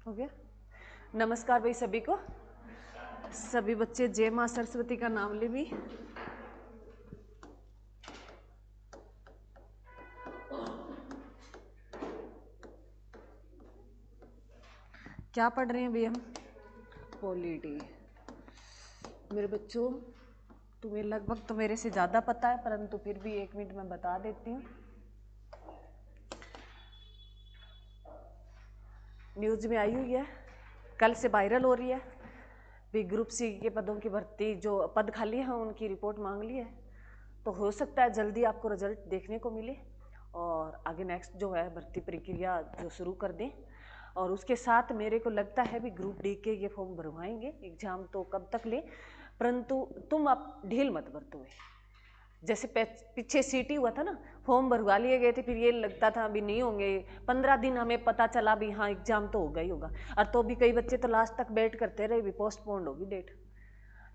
हो गया। नमस्कार भाई सभी को। सभी बच्चे जय मां सरस्वती का नाम ले भी। क्या पढ़ रहे हैं अभी हम? पॉलिटी। मेरे बच्चों, तुम्हें लगभग तो मेरे से ज़्यादा पता है, परंतु फिर भी 1 मिनट में बता देती हूँ। न्यूज़ में आई हुई है, कल से वायरल हो रही है भी ग्रुप सी के पदों की भर्ती, जो पद खाली हैं उनकी रिपोर्ट मांग ली है। तो हो सकता है जल्दी आपको रिजल्ट देखने को मिले और आगे नेक्स्ट जो है भर्ती प्रक्रिया जो शुरू कर दें। और उसके साथ मेरे को लगता है भी ग्रुप डी के ये फॉर्म भरवाएंगे। एग्जाम तो कब तक ले, परंतु तुम अब ढील मत बरतो। जैसे पीछे सीटी हुआ था ना, फॉर्म भरवा लिए गए थे, फिर ये लगता था अभी नहीं होंगे, 15 दिन हमें पता चला भी हाँ एग्जाम तो होगा ही होगा, और तो भी कई बच्चे तो लास्ट तक वेट करते रहे भी पोस्टपोन्ड होगी डेट।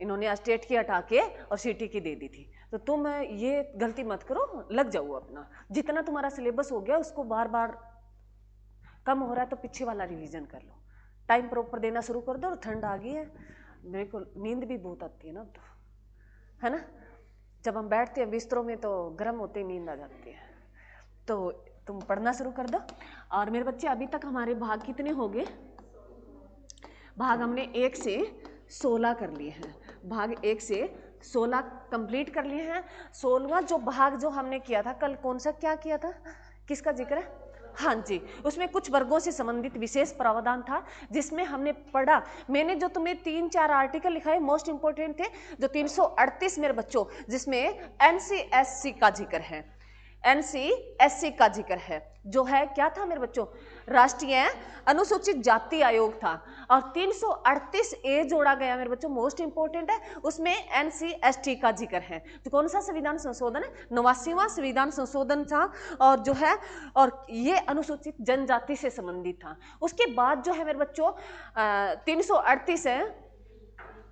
इन्होंने स्टेट की हटा के और सिटी की दे दी थी। तो तुम ये गलती मत करो, लग जाओ अपना। जितना तुम्हारा सिलेबस हो गया उसको बार बार कम हो रहा है तो पीछे वाला रिवीजन कर लो, टाइम प्रॉपर देना शुरू कर दो। और ठंड आ गई है, मेरे को नींद भी बहुत आती है ना, तो है ना, जब हम बैठते हैं बिस्तरों में तो गर्म होते ही नींद आ जाती है। तो तुम पढ़ना शुरू कर दो। और मेरे बच्चे अभी तक हमारे भाग कितने हो गए? भाग हमने 1 से 16 कर लिए हैं। भाग 1 से 16 कंप्लीट कर लिए हैं। 16वां जो भाग जो हमने किया था कल, कौन सा क्या किया था, किसका जिक्र है? हाँ जी, उसमें कुछ वर्गों से संबंधित विशेष प्रावधान था जिसमें हमने पढ़ा। मैंने जो तुम्हें 3-4 आर्टिकल लिखाए मोस्ट इंपोर्टेंट थे, जो 338 मेरे बच्चों, जिसमें एनसीएससी का जिक्र है, एनसीएससी का जिक्र है, जो है क्या था मेरे बच्चों, राष्ट्रीय अनुसूचित जाति आयोग था। और 338 ए जोड़ा गया मेरे बच्चों, मोस्ट इंपोर्टेंट है, उसमें एनसीएसटी का जिक्र है। तो कौन सा संविधान संशोधन है? 89वां संविधान संशोधन था, और जो है और ये अनुसूचित जनजाति से संबंधित था। उसके बाद जो है मेरे बच्चों 338 है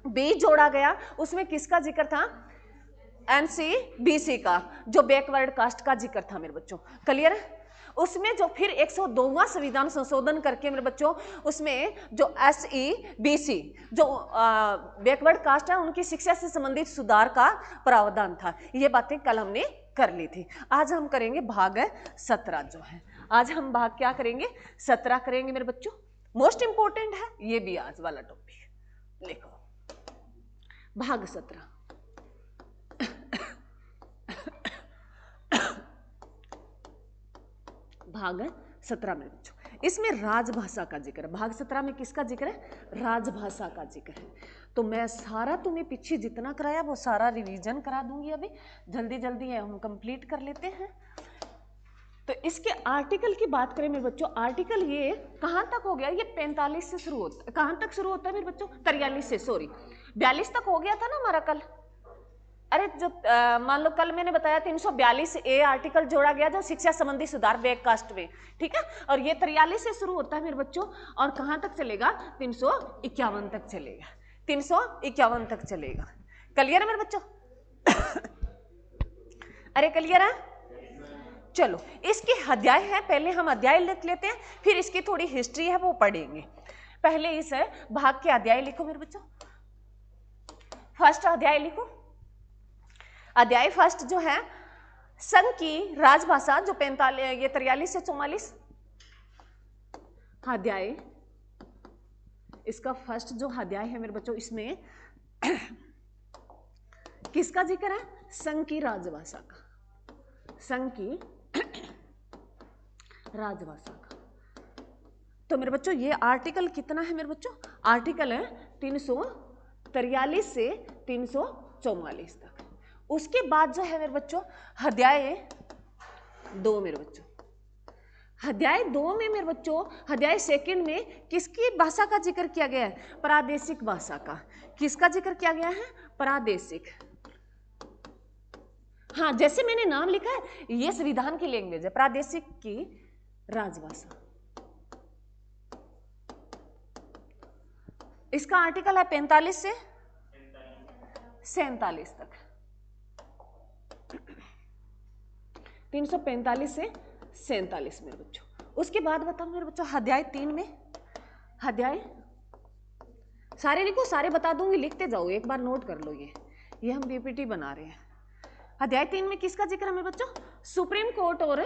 बी जोड़ा गया, उसमें किसका जिक्र था? एनसीबीसी का, जो बैकवर्ड कास्ट का जिक्र था मेरे बच्चों। क्लियर है? उसमें जो फिर 102वां संविधान संशोधन करके मेरे बच्चों, उसमें जो एसईबीसी जो बैकवर्ड कास्ट है उनकी शिक्षा से संबंधित सुधार का प्रावधान था। ये बातें कल हमने कर ली थी। आज हम करेंगे भाग 17 जो है। आज हम भाग क्या करेंगे? 17 करेंगे मेरे बच्चों। मोस्ट इंपोर्टेंट है ये भी आज वाला टॉपिक। लिखो भाग 17। भाग 17 में बच्चों, इसमें राजभाषा का जिक्र है। भाग 17 में किसका जिक्र है? राजभाषा का जिक्र है। तो मैं सारा तुम्हें पीछे जितना कराया वो सारा रिवीजन करा दूंगी। अभी जल्दी जल्दी है, हम कंप्लीट कर लेते हैं। तो इसके आर्टिकल की बात करें मेरे बच्चों, आर्टिकल ये कहाँ तक हो गया? ये 45 से शुरू होता है। कहाँ तक शुरू होता है मेरे बच्चों? 43 से, सॉरी 42 तक हो गया था ना हमारा कल। अरे जो मान लो कल मैंने बताया 342 ए आर्टिकल जोड़ा गया जो शिक्षा संबंधी सुधार बैककास्ट में, ठीक है। और ये 43 से शुरू होता है मेरे बच्चों, और कहां तक चलेगा? 351 तक चलेगा, 351 तक चलेगा। क्लियर है मेरे बच्चों? अरे क्लियर है? चलो, इसके अध्याय है, पहले हम अध्याय लिख लेते हैं, फिर इसकी थोड़ी हिस्ट्री है वो पढ़ेंगे। पहले इस भाग के अध्याय लिखो मेरे बच्चों। फर्स्ट अध्याय लिखो। अध्याय फर्स्ट जो है संघ की राजभाषा, जो 43 से 44 अध्याय, इसका फर्स्ट जो अध्याय है मेरे बच्चों, इसमें किसका जिक्र है? संघ की राजभाषा का, संघ की राजभाषा का। तो मेरे बच्चों ये आर्टिकल कितना है मेरे बच्चों? आर्टिकल है 343 से 344 तक। उसके बाद जो है मेरे बच्चों अध्याय 2 मेरे बच्चों, अध्याय 2 में मेरे बच्चों, अध्याय सेकंड में किसकी भाषा का जिक्र किया गया है? प्रादेशिक भाषा का। किसका जिक्र किया गया है? प्रादेशिक। हाँ, जैसे मैंने नाम लिखा है, ये संविधान की लैंग्वेज है, प्रादेशिक की राजभाषा। इसका आर्टिकल है 45 से 47 तक, 345 से 47 मेरे बच्चों। उसके बाद बताओ मेरे बच्चों अध्याय 3 में अध्याय सारे लिखो, सारे बता दूंगी, लिखते जाओ, एक बार नोट कर लो। ये हम पीपीटी बना रहे हैं। अध्याय 3 में किसका जिक्र है मेरे बच्चों? सुप्रीम कोर्ट और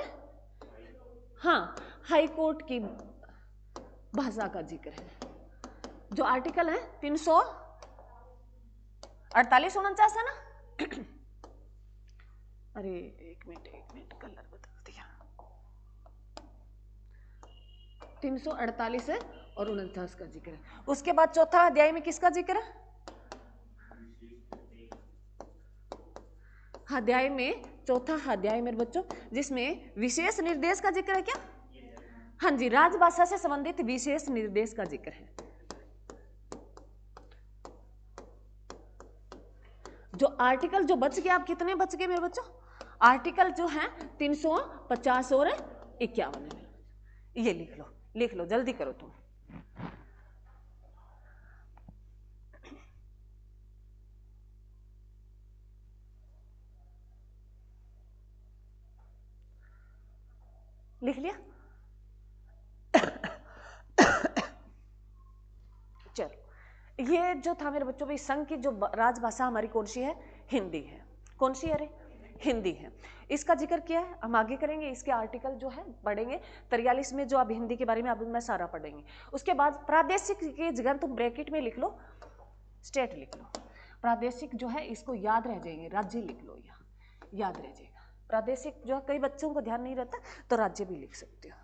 हाँ हाई कोर्ट की भाषा का जिक्र है। जो आर्टिकल है 348 49 है ना। अरे एक मिनट कलर बदल दिया। 348 है और 49 का जिक्र है। उसके बाद चौथा अध्याय में किसका जिक्र है? अध्याय में चौथा अध्याय मेरे बच्चों जिसमें विशेष निर्देश का जिक्र है क्या? हाँ जी, राजभाषा से संबंधित विशेष निर्देश का जिक्र है। जो आर्टिकल जो बच गए, आप कितने बच गए मेरे बच्चों? आर्टिकल जो है 350 और 51 है। ये लिख लो जल्दी करो तुम। लिख लिया? चलो, ये जो था मेरे बच्चों भाई संघ की जो राजभाषा हमारी कौन सी है? हिंदी है। कौन सी? अरे हिंदी है। इसका जिक्र किया है, हम आगे करेंगे। इसके आर्टिकल जो है पढ़ेंगे 43 में, जो अब हिंदी के बारे में अब मैं सारा पढ़ेंगे। उसके बाद प्रादेशिक की जगह तुम ब्रैकेट में लिख लो स्टेट लिख लो। प्रादेशिक जो है इसको याद रह जाएंगे, राज्य लिख लो, याद रह जाएगा। प्रादेशिक जो है कई बच्चों को ध्यान नहीं रहता तो राज्य भी लिख सकते हो।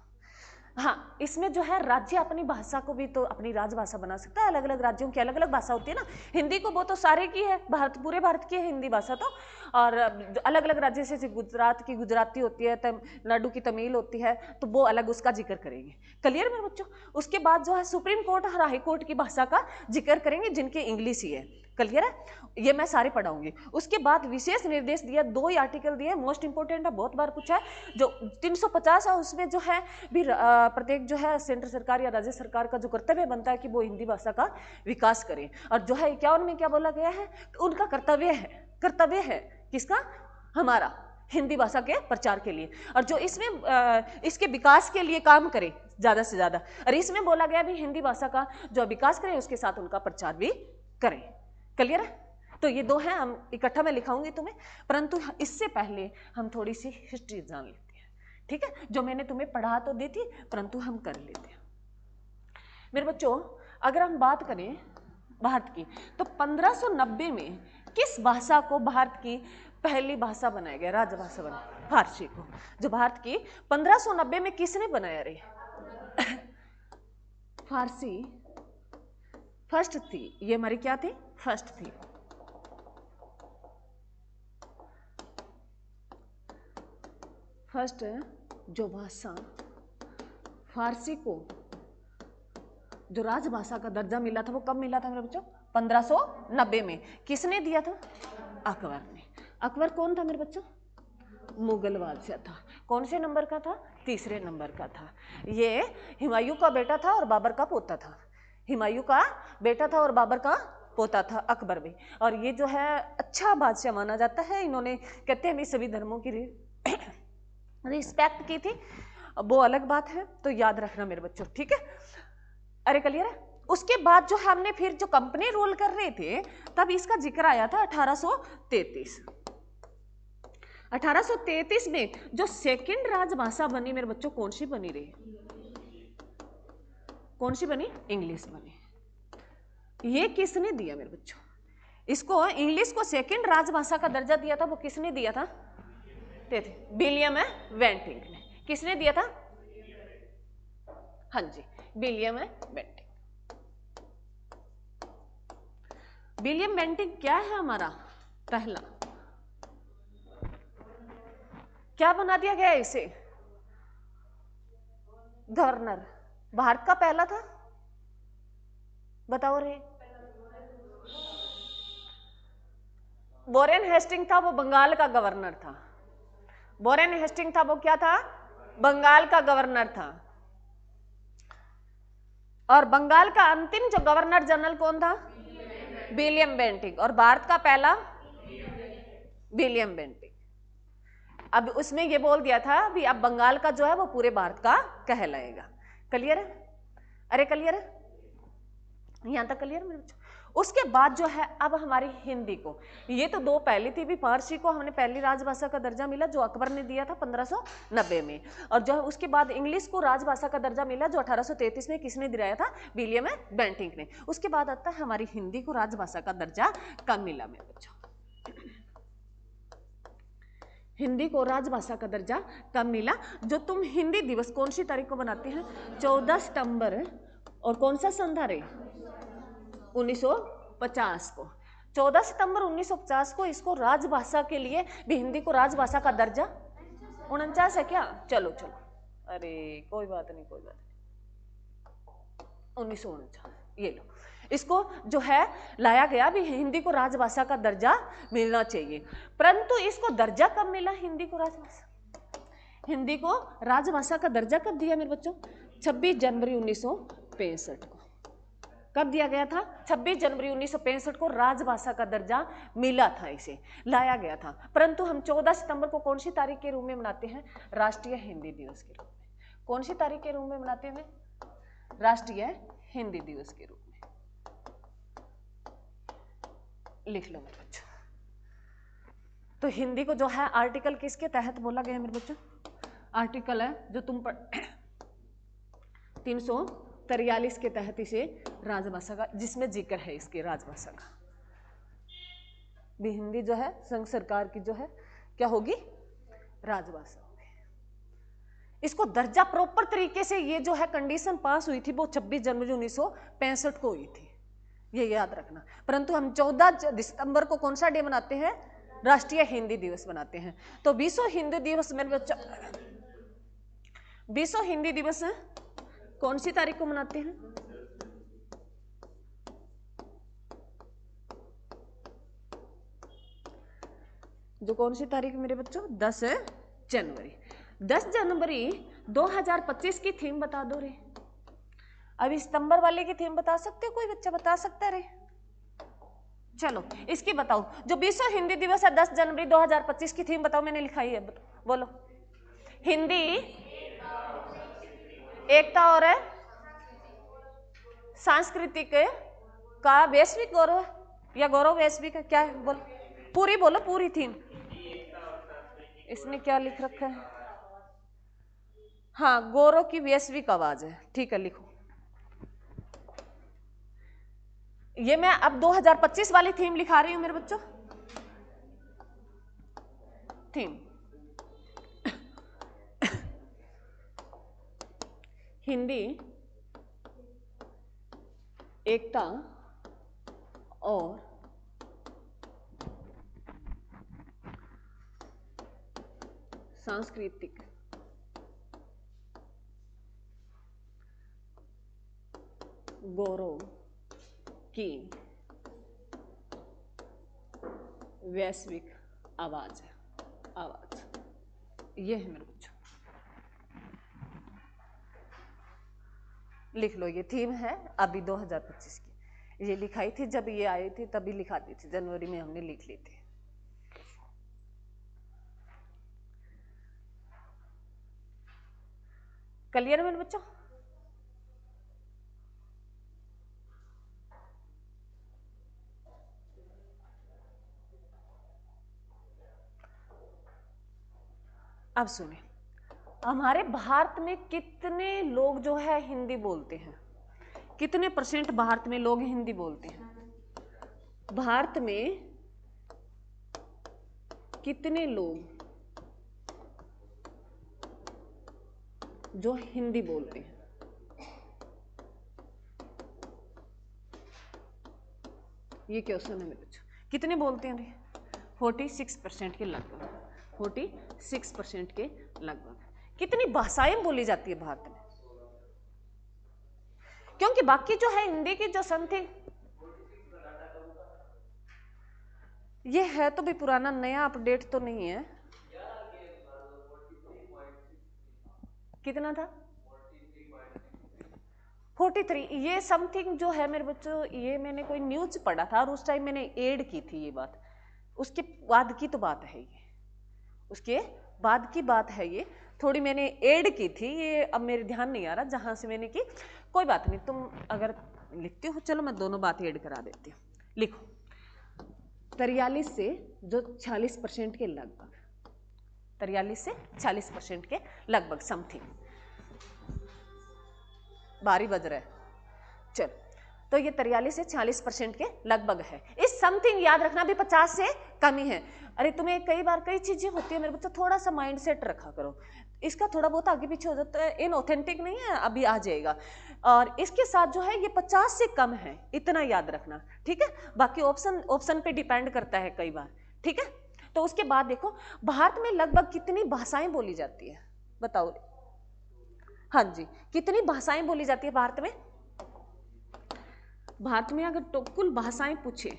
हाँ, इसमें जो है राज्य अपनी भाषा को भी तो अपनी राजभाषा बना सकता है। अलग अलग राज्यों की अलग अलग भाषा होती है ना। हिंदी को वो तो सारे की है, भारत पूरे भारत की है हिंदी भाषा तो। और अलग अलग राज्य से गुजरात की गुजराती होती है, तमिलनाडु की तमिल होती है, तो वो अलग उसका जिक्र करेंगे। क्लियर मेरे बच्चों? उसके बाद जो है सुप्रीम कोर्ट और हाई कोर्ट की भाषा का जिक्र करेंगे जिनके इंग्लिश ही है। क्लियर है? ये मैं सारे पढ़ाऊंगी। उसके बाद विशेष निर्देश दिया, 2 ही आर्टिकल दिए, मोस्ट इंपोर्टेंट है, बहुत बार पूछा है। जो 350 है उसमें जो है भी प्रत्येक जो है सेंट्रल सरकार या राज्य सरकार का जो कर्तव्य बनता है कि वो हिंदी भाषा का विकास करें। और जो है 51 में क्या बोला गया है? उनका कर्तव्य है किसका? हमारा हिंदी भाषा के प्रचार के लिए, और जो इसमें इसके विकास के लिए काम करें ज्यादा से ज्यादा। और इसमें बोला गया भी हिंदी भाषा का जो विकास करें उसके साथ उनका प्रचार भी करें। क्लियर है? तो ये 2 हैं, हम इकट्ठा मैं लिखाऊंगी तुम्हें, परंतु इससे पहले हम थोड़ी सी हिस्ट्री जान लेते हैं। ठीक है? जो मैंने तुम्हें पढ़ा तो दी थी, परंतु हम कर लेते हैं मेरे बच्चों। अगर हम बात करें भारत की, तो 1590 में किस भाषा को भारत की पहली भाषा बनाया गया, राजभाषा बनाया? फारसी को। जो भारत की 1590 में किसने बनाया रे? फारसी फर्स्ट थी। ये हमारी क्या थी? फर्स्ट थी। फर्स्ट जो भाषा फारसी को जो राजभाषा का दर्जा मिला था वो कब मिला था मेरे बच्चों? 1590 में। किसने दिया था? अकबर ने। अकबर कौन था मेरे बच्चों? मुगल बादशाह था। कौन से नंबर का था? तीसरे नंबर का था। ये हुमायूं का बेटा था और बाबर का पोता था। हुमायूं का बेटा था और बाबर का पोता था अकबर भी। और ये जो है अच्छा बादशाह माना जाता है। इन्होंने कहते हैं सभी धर्मों की रिस्पेक्ट की थी, वो अलग बात है, तो याद रखना मेरे बच्चों। ठीक है? अरे क्लियर है? उसके बाद जो हमने फिर जो कंपनी रूल कर रहे थे तब इसका जिक्र आया था 1833। 1833 में जो सेकंड राजभाषा बनी मेरे बच्चों, कौन सी बनी रही? कौन सी बनी? इंग्लिश बनी। ये किसने दिया मेरे बच्चों? इसको इंग्लिश को सेकंड राजभाषा का दर्जा दिया था, वो किसने दिया था? विलियम बेंटिंक ने। किसने दिया था? हाँ जी, विलियम बेंटिंक। विलियम बेंटिंक क्या है हमारा? पहला क्या बना दिया गया इसे? गवर्नर। भारत का पहला था, बताओ रे। वॉरेन हेस्टिंग था, वो बंगाल का गवर्नर था। वॉरेन हेस्टिंग था, वो क्या था? बंगाल का गवर्नर था। और बंगाल का अंतिम जो गवर्नर जनरल कौन था? William Bentinck. और भारत का पहला विलियम बेंटिंक। अब उसमें ये बोल दिया था भी अब बंगाल का जो है वो पूरे भारत का कहलाएगा। क्लियर है? अरे क्लियर है? यहाँ तक क्लियर मेरे बच्चों। उसके बाद जो है अब हमारी हिंदी को, ये तो दो पहली थी भी, फारसी को हमने पहली राजभाषा का दर्जा मिला जो अकबर ने दिया था 1590 में, और जो है उसके बाद इंग्लिश को राजभाषा का दर्जा मिला जो 1833 में किसने दिलाया था, विलियम बेंटिंक ने। उसके बाद आता है हमारी हिंदी को राजभाषा का दर्जा कब मिला मेरे बच्चों, हिंदी को राजभाषा का दर्जा कब मिला। जो तुम हिंदी दिवस कौन सी तारीख को बनाते हैं, 14 सितंबर, और कौन सा सन था रे, 1950 को, 14 सितंबर 1950 को इसको राजभाषा के लिए भी हिंदी को राजभाषा का दर्जा, 49 है क्या, चलो चलो, अरे कोई बात नहीं कोई बात नहीं, 1949, ये लो, इसको जो है लाया गया भी हिंदी को राजभाषा का दर्जा मिलना चाहिए। परंतु इसको दर्जा कब मिला हिंदी को राजभाषा, हिंदी को राजभाषा का दर्जा कब दिया मेरे बच्चों, 26 जनवरी 1965 को। कब दिया गया था, 26 जनवरी 1965 को राजभाषा का दर्जा मिला था, इसे लाया गया था। परंतु हम 14 सितंबर को कौन सी तारीख के रूप में मनाते हैं, राष्ट्रीय हिंदी दिवस के रूप में। कौन सी तारीख के रूप में मनाते हैं, राष्ट्रीय हिंदी दिवस के रूप में, लिख लो मेरे बच्चों। तो हिंदी को जो है आर्टिकल किसके तहत बोला गया मेरे बच्चों, आर्टिकल है जो तुम 343 के तहत इसे राजभाषा का, जिसमें जिक्र है इसके राजभाषा का भी, हिंदी जो है संघ सरकार की जो है क्या होगी, राजभाषा होगी। इसको दर्जा प्रॉपर तरीके से, ये जो है कंडीशन पास हुई थी वो 26 जनवरी 1965 को हुई थी, ये याद रखना। परंतु हम 14 दिसंबर को कौन सा डे मनाते हैं, राष्ट्रीय हिंदी दिवस मनाते हैं। तो 20 हिंदी दिवस मेरे बच्चों, 20 हिंदी दिवस है कौन सी तारीख को मनाते हैं, जो कौन सी तारीख मेरे बच्चों, 10 जनवरी। 10 जनवरी 2025 की थीम बता दो रे, अभी सितंबर वाले की थीम बता सकते हो, कोई बच्चा बता सकता है रे, चलो इसकी बताओ। जो 20 हिंदी दिवस है 10 जनवरी 2025 की थीम बताओ, मैंने लिखाई है, बोलो। हिंदी एकता और सांस्कृतिक का वैश्विक गौरव, या गौरव वैश्विक है, क्या है, बोलो पूरी, बोलो पूरी थीम। इसमें क्या लिख रखा है, हाँ गौरव की वैश्विक आवाज है, ठीक है लिखो। ये मैं अब 2025 वाली थीम लिखा रही हूं मेरे बच्चों, थीम हिंदी एकता और सांस्कृतिक गौरव की वैश्विक आवाज है, आवाज, ये है मेरे बच्चों, लिख लो। ये थीम है अभी 2025 की, ये लिखाई थी जब ये आई थी, तभी लिखा दी थी, जनवरी में हमने लिख ली थी। क्लियर है मेरे बच्चों, अब सुने, हमारे भारत में कितने लोग जो है हिंदी बोलते हैं, कितने % भारत में लोग हिंदी बोलते हैं, भारत में कितने लोग जो हिंदी बोलते हैं, ये क्वेश्चन है मेरे बच्चों, कितने बोलते हैं, 46% के लगभग, 46% के लगभग। कितनी भाषाएं बोली जाती है भारत में, क्योंकि बाकी जो है हिंदी की जो सन थी, ये है तो भी पुराना, नया अपडेट तो नहीं है। कितना था, 43, ये समथिंग जो है मेरे बच्चों, ये मैंने कोई न्यूज पढ़ा था और उस टाइम मैंने ऐड की थी ये बात, उसके बाद की तो बात है ये, उसके बाद की बात है ये, थोड़ी मैंने ऐड की थी ये, अब मेरे ध्यान नहीं आ रहा जहां से मैंने की, कोई बात नहीं, तुम अगर लिखते हो चलो मैं दोनों बातें ऐड करा देती हूँ। लिखो 43 से जो 46% के लगभग, 43 से 40% के लगभग समथिंग, 12 बज रहा है, चलो तो ये 43 से 40% के लगभग है। इस समथिंग याद रखना भी 50 से कम ही है। अरे तुम्हें कई बार कई चीजें होती है मेरे बच्चों, थोड़ा सा माइंड सेट रखा करो, इसका थोड़ा बहुत आगे पीछे हो जाता है, इन ऑथेंटिक नहीं है, अभी आ जाएगा। और इसके साथ जो है ये 50 से कम है, इतना याद रखना, ठीक है। बाकी ऑप्शन पे डिपेंड करता है कई बार, ठीक है। तो उसके बाद देखो भारत में लगभग कितनी भाषाएं बोली जाती है, बताओ। हाँ जी, कितनी भाषाएं बोली जाती है भारत में? भारत में अगर तो कुल भाषाएं पूछे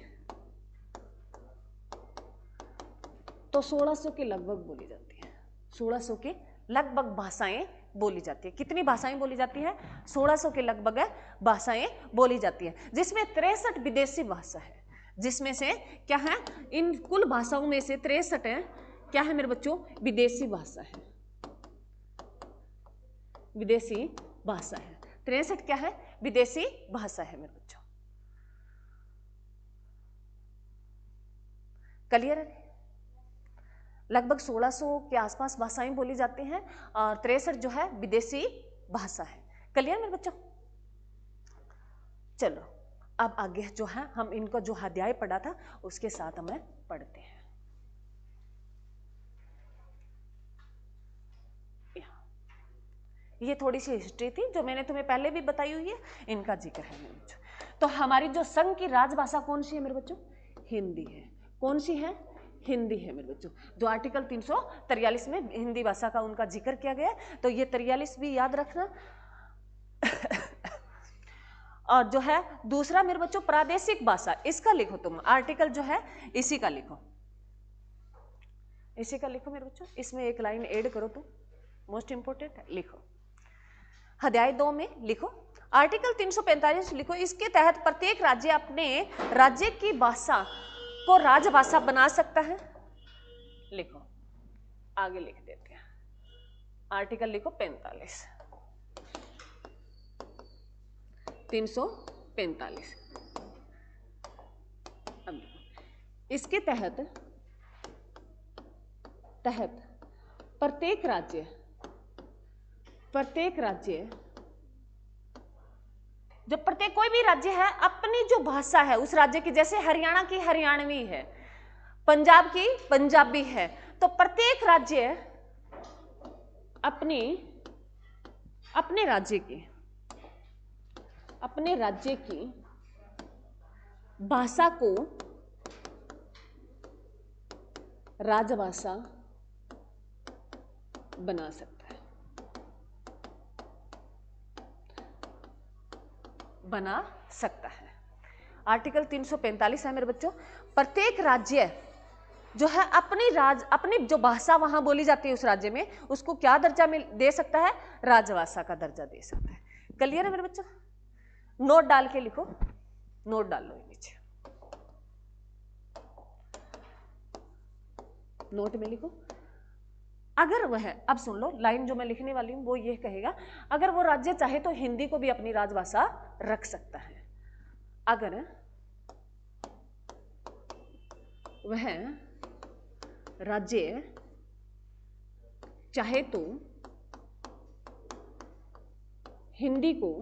तो 1600 के लगभग बोली जाती है, 1600 के लगभग भाषाएं बोली जाती है। कितनी भाषाएं बोली जाती है? 1600 के लगभग भाषाएं बोली जाती है, जिसमें 63 विदेशी भाषा है। जिसमें से क्या है, इन कुल भाषाओं में से 63 है क्या है मेरे बच्चों? विदेशी भाषा है, विदेशी भाषा है। 63 क्या है? विदेशी भाषा है मेरे बच्चों। क्लियर है? लगभग 1600 के आसपास भाषाएं बोली जाती हैं और 63 जो है विदेशी भाषा है। क्लियर मेरे बच्चों? चलो अब आगे जो है हम इनको जो अध्याय पढ़ा था उसके साथ हमें पढ़ते हैं। ये थोड़ी सी हिस्ट्री थी जो मैंने तुम्हें पहले भी बताई हुई है, इनका जिक्र है मेरे बच्चों। तो हमारी जो संघ की राजभाषा कौन सी है मेरे बच्चों? हिंदी है। कौन सी है? हिंदी है मेरे बच्चों। जो आर्टिकल 343 में हिंदी भाषा का उनका जिक्र किया गया है, तो ये 43 भी याद रखना। और जो है दूसरा मेरे बच्चों प्रादेशिक भाषा, इसका लिखो तुम, आर्टिकल जो है इसी का लिखो, इसी का लिखो मेरे बच्चों। इसमें एक लाइन ऐड करो तुम, मोस्ट इंपोर्टेंट है, लिखो अध्याय 2 में लिखो आर्टिकल 345 लिखो। इसके तहत प्रत्येक राज्य अपने राज्य की भाषा को राजभाषा बना सकता है। लिखो, आगे लिख देते हैं, आर्टिकल लिखो 45, 345। अब लिखो इसके तहत प्रत्येक राज्य जब प्रत्येक कोई भी राज्य है अपनी जो भाषा है उस राज्य की, जैसे हरियाणा की हरियाणवी है, पंजाब की पंजाबी है, तो प्रत्येक राज्य अपने राज्य की भाषा को राजभाषा बना सकता है, बना सकता है। आर्टिकल 345 है मेरे बच्चों, प्रत्येक राज्य जो है अपनी जो भाषा वहां बोली जाती है उस राज्य में, उसको क्या दर्जा में दे सकता है? राजभाषा का दर्जा दे सकता है। क्लियर है मेरे बच्चों? नोट डाल के लिखो, नोट डाल लो नीचे, नोट में लिखो। अगर वह, अब सुन लो लाइन जो मैं लिखने वाली हूं वो ये कहेगा, अगर वो राज्य चाहे तो हिंदी को भी अपनी राजभाषा रख सकता है। अगर वह राज्य चाहे तो हिंदी को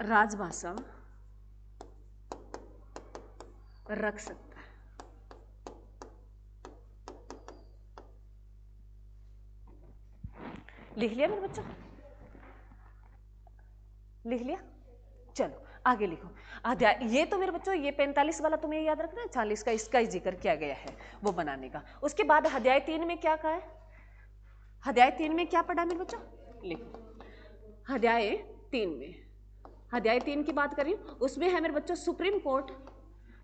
राजभाषा रख सकता है। लिख लिया मेरे बच्चों? लिख लिया? चलो आगे लिखो अध्याय। ये तो मेरे बच्चों ये 45 वाला तुम्हें याद रखना है, 40 का इसका ही जिक्र किया गया है वो बनाने का। उसके बाद अध्याय 3 में क्या कहा है? अध्याय 3 में क्या पढ़ा मेरे बच्चों? लिखो अध्याय 3 में, अध्याय 3 की बात करी, उसमें है मेरे बच्चों supreme court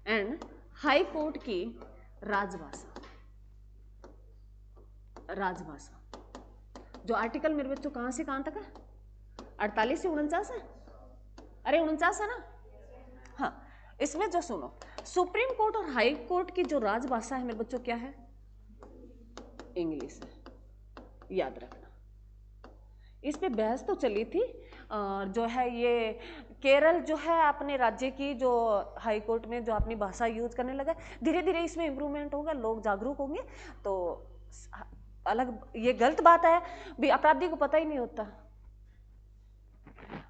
and high court की राजभाषा। जो आर्टिकल मेरे बच्चों कहां से कहां तक है? 48 से 49 है। अरे 49 है ना? हाँ, इसमें जो सुनो, सुप्रीम कोर्ट और हाई कोर्ट की जो राजभाषा है मेरे बच्चों क्या है? इंग्लिश है। याद रखना। इस पे बहस तो चली थी, जो है ये केरल जो है अपने राज्य की जो हाई कोर्ट में जो अपनी भाषा यूज करने लगा, धीरे धीरे इसमें इम्प्रूवमेंट होगा, लोग जागरूक होंगे। तो अलग, ये गलत बात है भी, अपराधी को पता ही नहीं होता।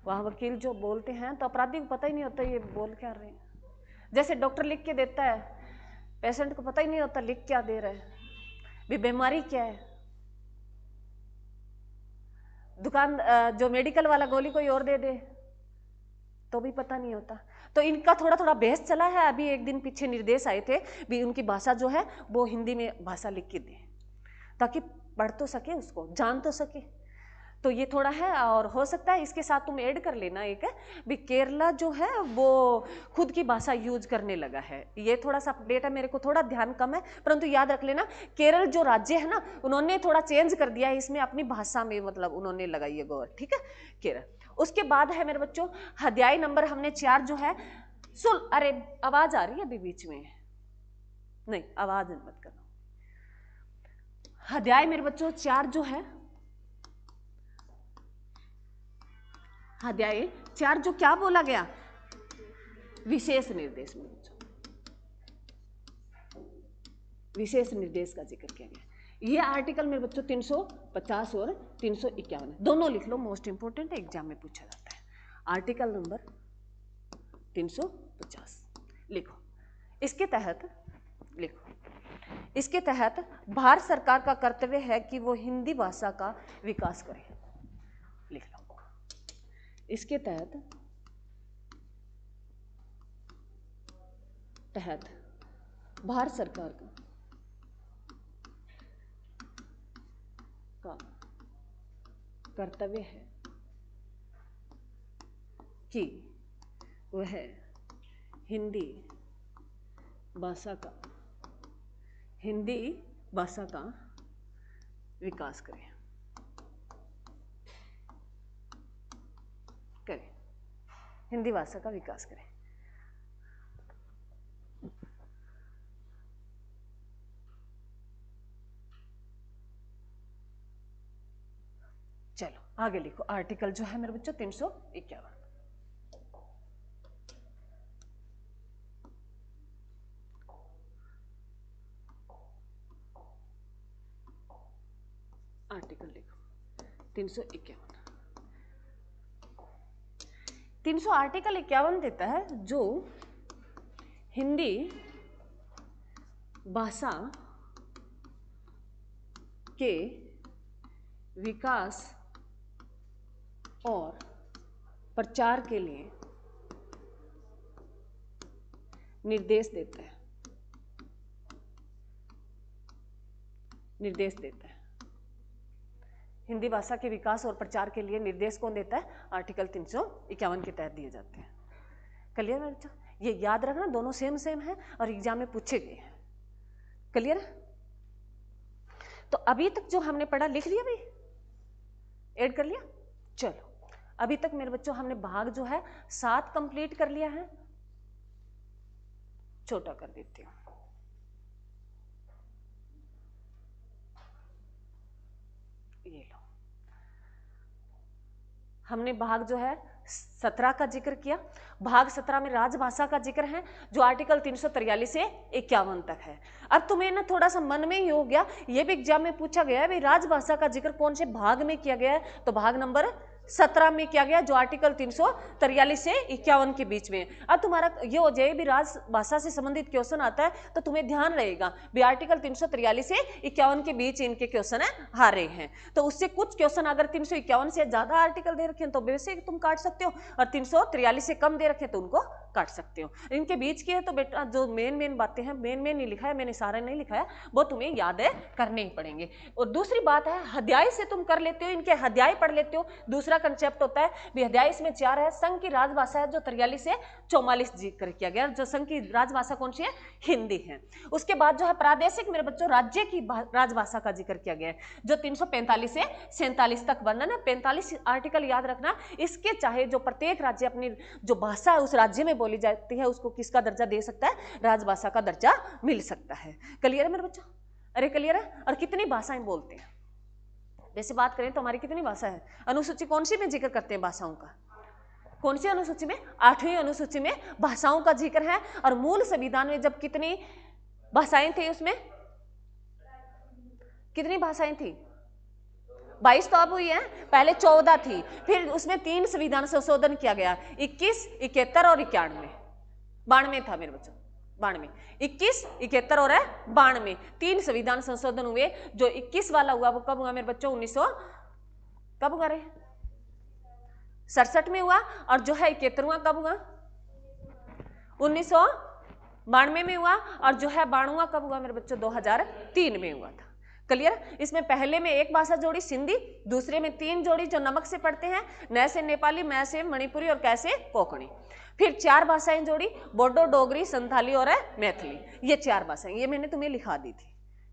वहाँ वकील जो बोलते हैं तो अपराधी को पता ही नहीं होता ये बोल क्या रहे हैं। जैसे डॉक्टर लिख के देता है, पेशेंट को पता ही नहीं होता लिख क्या दे रहा है, भी बीमारी क्या है। दुकान जो मेडिकल वाला गोली कोई और दे दे तो भी पता नहीं होता। तो इनका थोड़ा थोड़ा बहस चला है। अभी एक दिन पीछे निर्देश आए थे भी उनकी भाषा जो है वो हिंदी में भाषा लिख के दे, ताकि पढ़ तो सके, उसको जान तो सके। तो ये थोड़ा है, और हो सकता है इसके साथ तुम ऐड कर लेना एक भी, केरला जो है वो खुद की भाषा यूज करने लगा है। ये थोड़ा सा अपडेट है, मेरे को थोड़ा ध्यान कम है, परंतु याद रख लेना केरल जो राज्य है ना, उन्होंने थोड़ा चेंज कर दिया है इसमें अपनी भाषा में, मतलब उन्होंने लगाई है गौर, ठीक है केरल। उसके बाद है मेरे बच्चों अध्याय नंबर हमने 4 जो है सुन, अरे आवाज आ रही है अभी बीच में, नहीं आवाज मत करना। अध्याय मेरे बच्चों 4 जो है, अध्याय 4 जो क्या बोला गया, विशेष निर्देश में बच्चों, विशेष निर्देश का जिक्र किया गया। ये आर्टिकल मेरे बच्चों 350 और 351 दोनों लिख लो, मोस्ट इंपोर्टेंट है, एग्जाम में पूछा जाता है। आर्टिकल नंबर 350 लिखो। इसके तहत लिखो, इसके तहत भारत सरकार का कर्तव्य है कि वो हिंदी भाषा का विकास करे। लिख लो, इसके तहत भारत सरकार का कर्तव्य है कि वह हिंदी भाषा का विकास करे। हिंदी भाषा का विकास करें। चलो आगे लिखो, आर्टिकल जो है मेरे बच्चों 351। आर्टिकल लिखो 351। 300 आर्टिकल 51 देता है जो हिंदी भाषा के विकास और प्रचार के लिए निर्देश देता है। हिंदी भाषा के विकास और प्रचार के लिए निर्देश कौन देता है? आर्टिकल 351 के तहत दिए जाते हैं। क्लियर है बच्चा? ये याद रखना, दोनों सेम है और एग्जाम में पूछे गए हैं। क्लियर है? तो अभी तक जो हमने पढ़ा लिख लिया भाई, ऐड कर लिया। चलो अभी तक मेरे बच्चों हमने भाग जो है 7 कंप्लीट कर लिया है। छोटा कर देती हूँ। ये लो, हमने भाग जो है 17 का जिक्र किया। भाग 17 में राजभाषा का जिक्र है जो आर्टिकल 343 से 51 तक है। अब तुम्हें ना थोड़ा सा मन में ही हो गया, ये भी एग्जाम में पूछा गया है भाई राजभाषा का जिक्र कौन से भाग में किया गया है, तो भाग नंबर 17 में किया गया जो आर्टिकल 343 से 51 के बीच में। अब तुम्हारा ये हो जाए भी राजभाषा से संबंधित क्वेश्चन आता है तो तुम्हें ध्यान रहेगा भी आर्टिकल 343 से 51 के बीच इनके क्वेश्चन आ रहे हैं। तो उससे कुछ क्वेश्चन अगर 351 से ज्यादा आर्टिकल दे रखे हैं तो वैसे तुम काट सकते हो, और 343 से कम दे रखे तो उनको काट सकते हो। इनके बीच की है तो बेटा जो मेन बातें हैं, मेन नहीं लिखा है मैंने, सारा नहीं लिखा है, वो तुम्हें याद है करने ही पड़ेंगे। और दूसरी बात है अध्याय से तुम कर लेते हो, इनके अध्याय पढ़ लेते हो। दूसरा कंसेप्ट होता है भी अध्याय इसमें 4 है। संघ की राजभाषा है जो 43 से 44 जिक्र किया गया, जो संघ की राजभाषा कौन सी है? हिंदी है। उसके बाद जो है प्रादेशिक मेरे बच्चों राज्य की राजभाषा का जिक्र किया गया है जो 345 से 47 तक वर्णन है। 45 आर्टिकल याद रखना, इसके चाहे जो प्रत्येक राज्य अपनी जो भाषा उस राज्य में बोली जाती है उसको किसका दर्जा दे सकता है? राजभाषा का दर्जा मिल सकता है। क्लियर है मेरे बच्चों? अरे क्लियर है? और कितनी भाषाएं बोलते हैं? वैसे बात करें तो हमारी कितनी भाषा है? अनुसूची कौन सी में जिक्र करते हैं भाषाओं का? कौन सी अनुसूची में? 8वीं अनुसूची में भाषाओं का जिक्र है। और मूल संविधान में जब कितनी भाषाएं थी, उसमें कितनी भाषाएं थी? 22 तो अब हुई है, पहले 14 थी, फिर उसमें 3 संविधान संशोधन किया गया, 21, 71 और 91। 92 था मेरे बच्चों, 92, 21, 71 और 92 3 संविधान संशोधन हुए। जो 21 वाला हुआ वो कब हुआ मेरे बच्चों? 1900 कब हुआ रे? 67 में हुआ। और जो है 71वां कब हुआ? 1992 में हुआ। और जो है 92वां कब हुआ मेरे बच्चों? 2003 में हुआ था। क्लियर? इसमें पहले में एक भाषा जोड़ी सिंधी, दूसरे में 3 जोड़ी जो नमक से पढ़ते हैं, न से नेपाली, मैं से मणिपुरी और कैसे कोंकणी। फिर 4 भाषाएं जोड़ी, बोडो, डोगरी, संथाली और मैथिली। ये 4 भाषाएं, ये मैंने तुम्हें लिखा दी थी,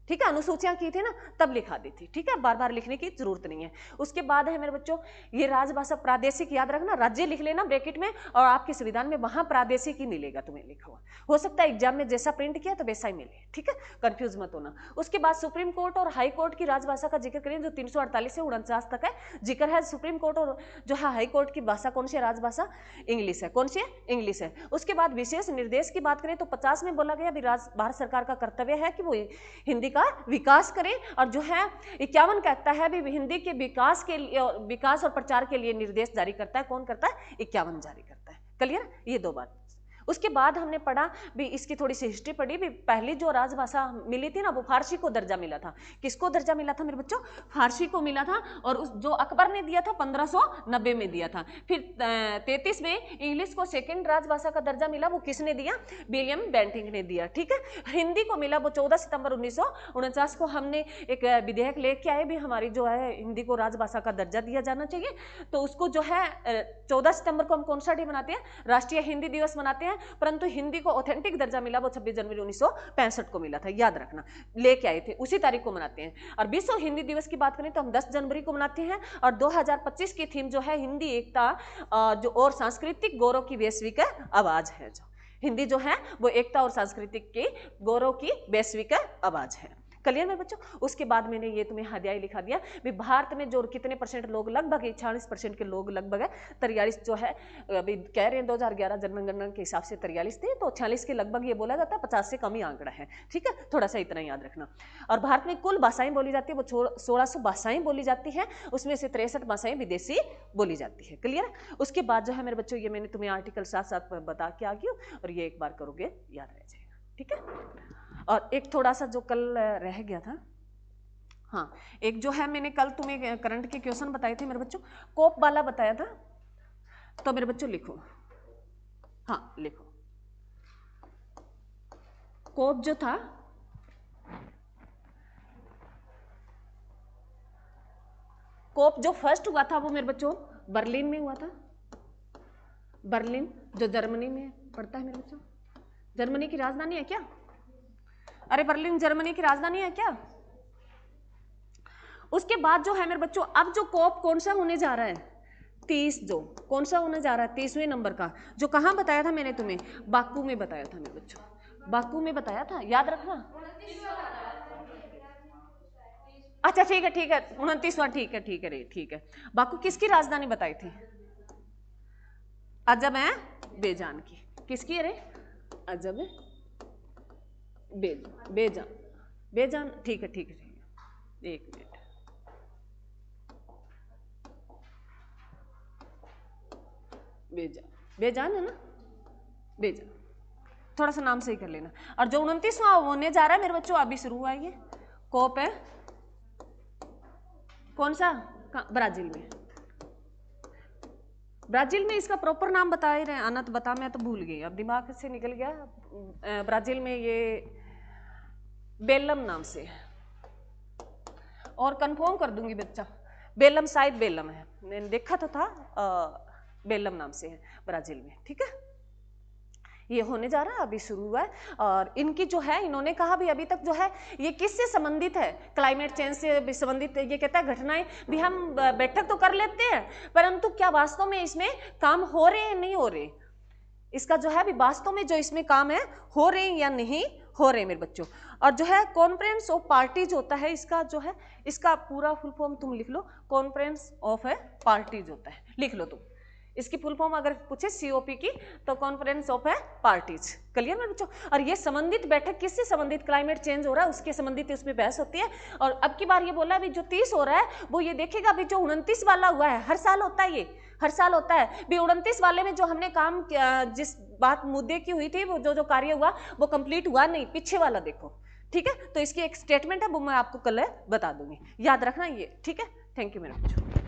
ठीक है? अनुसूचियां की थी ना, तब लिखा दी थी, ठीक है? बार बार लिखने की जरूरत नहीं है। उसके बाद है मेरे बच्चों ये राजभाषा प्रादेशिक, याद रखना, राज्य लिख लेना ब्रैकेट में, और आपके संविधान में वहां प्रादेशिक ही मिलेगा तुम्हें लिखा हुआ। हो सकता है एग्जाम में जैसा प्रिंट किया तो वैसा ही मिले, ठीक है? कंफ्यूज मत होना। उसके बाद सुप्रीम कोर्ट और हाई कोर्ट की राजभाषा का जिक्र करें, जो 348 से 49 तक है जिक्र है। सुप्रीम कोर्ट और जो है हाई कोर्ट की भाषा कौन सी है? राजभाषा इंग्लिश है। कौन सी है? इंग्लिश है। उसके बाद विशेष निर्देश की बात करें तो 50 में बोला गया भारत सरकार का कर्तव्य है कि वो हिंदी का विकास करें। और जो है 51 कहता है भी हिंदी के विकास के लिए, विकास और प्रचार के लिए निर्देश जारी करता है। कौन करता है? 51 जारी करता है। क्लियर? ये 2 बात। उसके बाद हमने पढ़ा भी, इसकी थोड़ी सी हिस्ट्री पढ़ी भी। पहली जो राजभाषा मिली थी ना, वो फारसी को दर्जा मिला था। किसको दर्जा मिला था मेरे बच्चों? फारसी को मिला था। और उस जो अकबर ने दिया था 1590 में दिया था। फिर 33 में इंग्लिश को सेकंड राजभाषा का दर्जा मिला। वो किसने दिया? विलियम बेंटिंक ने दिया, ठीक है? हिंदी को मिला वो 14 सितंबर 1949 को। हमने एक विधेयक लेके आए भी, हमारी जो है हिंदी को राजभाषा का दर्जा दिया जाना चाहिए। तो उसको जो है 14 सितंबर को हम कौन सा डे मनाते हैं? राष्ट्रीय हिंदी दिवस मनाते हैं। परंतु हिंदी को ऑथेंटिक दर्जा मिला वो 26 जनवरी 1965 को मिला था, याद रखना, लेके आए थे, उसी तारीख को मनाते हैं। और विश्व हिंदी दिवस की बात करें तो हम 10 जनवरी को मनाते हैं। और 2025 की थीम जो है हिंदी एकता जो और सांस्कृतिक गौरव की वैश्विक आवाज है। जो हिंदी जो है वो एकता और सांस्कृतिक के गौरव की वैश्विक आवाज है। क्लियर मेरे बच्चों? उसके बाद मैंने ये तुम्हें अध्याय लिखा दिया भी भारत में जो कितने परसेंट लोग, लगभग 46% के लोग, लगभग 43 जो है अभी कह रहे हैं 2011 जनगणना के हिसाब से 43 थे, तो 46 के लगभग ये बोला जाता है, 50 से कम ही आंकड़ा है, ठीक है? थोड़ा सा इतना याद रखना। और भारत में कुल भाषाएं बोली जाती है वो 1600 भाषाएं बोली जाती हैं, उसमें से 63 भाषाएं विदेशी बोली जाती है। क्लियर? उसके बाद जो है मेरे बच्चों ये मैंने तुम्हें आर्टिकल साथ साथ बता के आ गई, और ये एक बार करोगे याद रह जाएगा, ठीक है? और एक थोड़ा सा जो कल रह गया था, हाँ, एक जो है मैंने कल तुम्हें करंट के क्वेश्चन बताए थे मेरे बच्चों, कोप वाला बताया था। तो मेरे बच्चों लिखो, हाँ लिखो, कोप जो था, कोप जो फर्स्ट हुआ था वो मेरे बच्चों बर्लिन में हुआ था। बर्लिन जो जर्मनी में पड़ता है मेरे बच्चों, जर्मनी की राजधानी है क्या? अरे बर्लिन जर्मनी की राजधानी है क्या? उसके बाद जो है मेरे बच्चों अब जो कोप कौन सा होने जा रहा है? 30, जो कौन सा होने जा रहा है? 30वें नंबर का, जो कहाँ बताया था मैंने तुम्हें? बाकू में बताया था मेरे बच्चों, बाकू में बताया था, याद रखना। अच्छा ठीक है, ठीक है, 29वां, ठीक है, ठीक है रे, ठीक है। बाकू किसकी राजधानी बताई थी? अजब है बेजान की। किसकी है रे? अजब बेजान, बेजान, ठीक है, ठीक है, ठीक है, एक मिनट, बेजान, बेजान है ना, बेजान, थोड़ा सा नाम सही कर लेना। और जो 29वां होने जा रहा है मेरे बच्चों अभी शुरू हुआ है, ये कोप है कौन सा? ब्राजील में। ब्राजील में इसका प्रॉपर नाम बता ही रहे, अनंत बता, मैं तो भूल गई, अब दिमाग से निकल गया। ब्राजील में ये बेलम नाम से है, और कंफर्म कर दूंगी बच्चा, बेलम, शायद बेलम है, मैंने देखा तो था, बेलम नाम से है ब्राजील में, ठीक है? ये होने जा रहा है, अभी शुरू हुआ है। और इनकी जो है, इन्होंने कहा भी अभी तक जो है ये किससे संबंधित है? क्लाइमेट चेंज से संबंधित। ये कहता है घटनाएं भी हम बैठक तो कर लेते हैं, परंतु क्या वास्तव में इसमें काम हो रहे हैं, नहीं हो रहे? इसका जो है अभी वास्तव में जो इसमें काम है हो रहे हैं या नहीं हो रहे हैं मेरे बच्चों। और जो है कॉन्फ्रेंस ऑफ पार्टीज होता है, इसका जो है इसका पूरा फुल फॉर्म तुम लिख लो, कॉन्फ्रेंस ऑफ है पार्टीज होता है, लिख लो तुम। इसकी फुल फॉर्म अगर पूछे सीओपी की तो कॉन्फ्रेंस ऑफ है पार्टीज। क्लियर मेरे बच्चों? और ये संबंधित बैठक किससे संबंधित, क्लाइमेट चेंज हो रहा है उसके संबंधित इसमें बहस होती है। और अब की बार ये बोला अभी जो 30 हो रहा है वो ये देखेगा अभी जो 29 वाला हुआ है, हर साल होता है, ये हर साल होता है भी। 29 वाले में जो हमने काम जिस बात मुद्दे की हुई थी वो जो कार्य हुआ वो कंप्लीट हुआ नहीं, पीछे वाला देखो। ठीक है, तो इसकी एक स्टेटमेंट है वो मैं आपको कल बता दूंगी, याद रखना ये। ठीक है, थैंक यू मेरे बच्चों।